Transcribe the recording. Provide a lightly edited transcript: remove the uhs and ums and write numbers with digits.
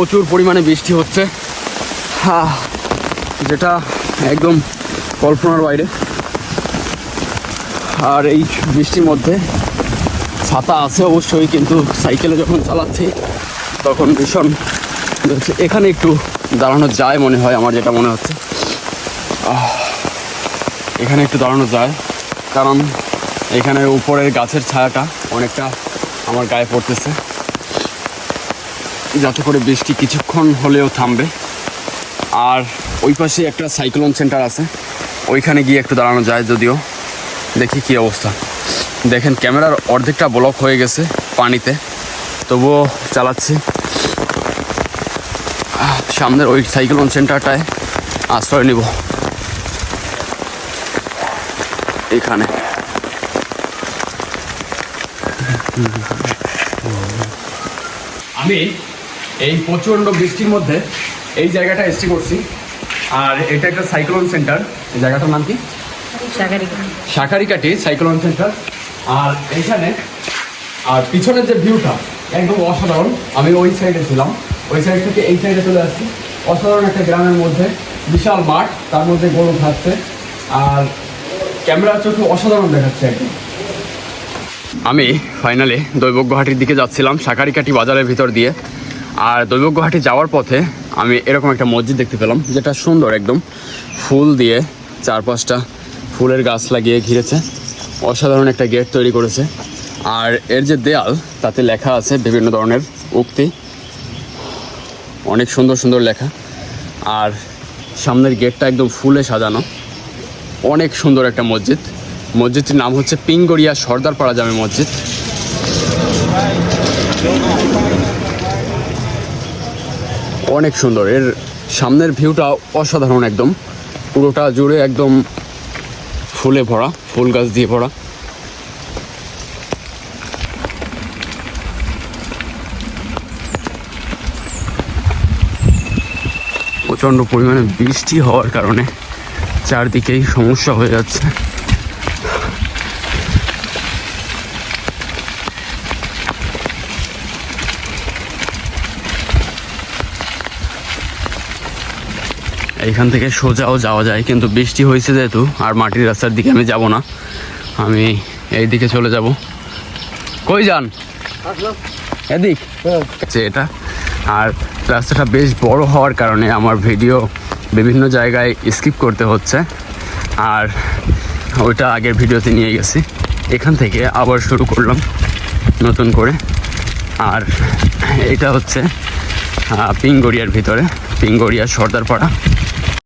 প্রচুর পরিমাণে বৃষ্টি হচ্ছে, যেটা একদম কল্পনার বাইরে। আর এই বৃষ্টির মধ্যে ছাতা আছে অবশ্যই, কিন্তু সাইকেলে যখন চালাচ্ছি তখন ভীষণ হচ্ছে। এখানে একটু দাঁড়ানো যায় মনে হয়, আমার যেটা মনে হচ্ছে এখানে একটু দাঁড়ানো যায়, কারণ এখানে উপরের গাছের ছায়াটা অনেকটা আমার গায়ে পড়তেছে, যাতে করে বৃষ্টি কিছুক্ষণ হলেও থামবে। আর ওই পাশে একটা সাইক্লোন সেন্টার আছে, ওইখানে গিয়ে একটু দাঁড়ানো যায়। যদিও দেখি কী অবস্থা। দেখেন ক্যামেরার অর্ধেকটা ব্লক হয়ে গেছে পানিতে, তবুও চালাচ্ছি। সামনের ওই সাইক্লোন সেন্টারটায় আশ্রয় নিব। এখানে আমি এই প্রচণ্ড বৃষ্টির মধ্যে এই জায়গাটা এসটি করছি। আর এটা একটা সাইক্লোন সেন্টার। এই জায়গাটার নাম কি? শাঁখারীকাটি সাইক্লোন সেন্টার। আর এইখানে আর পিছনের যে ভিউটা একদম অসাধারণ। আমি ওই সাইডে ছিলাম, ওই সাইড থেকে এই সাইডে চলে আসছি। অসাধারণ একটা গ্রামের মধ্যে, বিশাল মাঠ, তার মধ্যে গরু খাচ্ছে, আর ক্যামেরা চোখে অসাধারণ দেখাচ্ছে একদম। আমি ফাইনালি দৈবজ্ঞহাটির দিকে যাচ্ছিলাম, শাঁখারীকাটি বাজারের ভিতর দিয়ে। আর দৈবজ্ঞহাটি যাওয়ার পথে আমি এরকম একটা মসজিদ দেখতে পেলাম, যেটা সুন্দর একদম, ফুল দিয়ে চারপাশটা ফুলের গাছ লাগিয়ে ঘিরেছে। অসাধারণ একটা গেট তৈরি করেছে। আর এর যে দেয়াল, তাতে লেখা আছে বিভিন্ন ধরনের উক্তি, অনেক সুন্দর সুন্দর লেখা। আর সামনের গেটটা একদম ফুলে সাজানো, অনেক সুন্দর একটা মসজিদ। মসজিদটির নাম হচ্ছে পিঙ্গড়িয়া সর্দারপাড়া জামে মসজিদ। অনেক সুন্দর, এর সামনের ভিউটা অসাধারণ একদম, পুরোটা জুড়ে একদম ফুলে ভরা, ফুল গাছ দিয়ে ভরা। প্রচণ্ড পরিমাণে বৃষ্টি হওয়ার কারণে চারদিকেই সমস্যা হয়ে যাচ্ছে। এইখান থেকে সোজাও যাওয়া যায়, কিন্তু বৃষ্টি হয়েছে যেহেতু আর মাটির রাস্তার দিকে আমি যাব না, আমি এই দিকে চলে যাব। কই যান? এদিক এটা। আর রাস্তাটা বেশ বড় হওয়ার কারণে আমার ভিডিও বিভিন্ন জায়গায় স্কিপ করতে হচ্ছে, আর ওইটা আগের ভিডিওতে নিয়ে গেছি। এখান থেকে আবার শুরু করলাম নতুন করে। আর এটা হচ্ছে পিঙ্গড়িয়ার ভিতরে, পিঙ্গড়িয়া সর্দারপাড়া।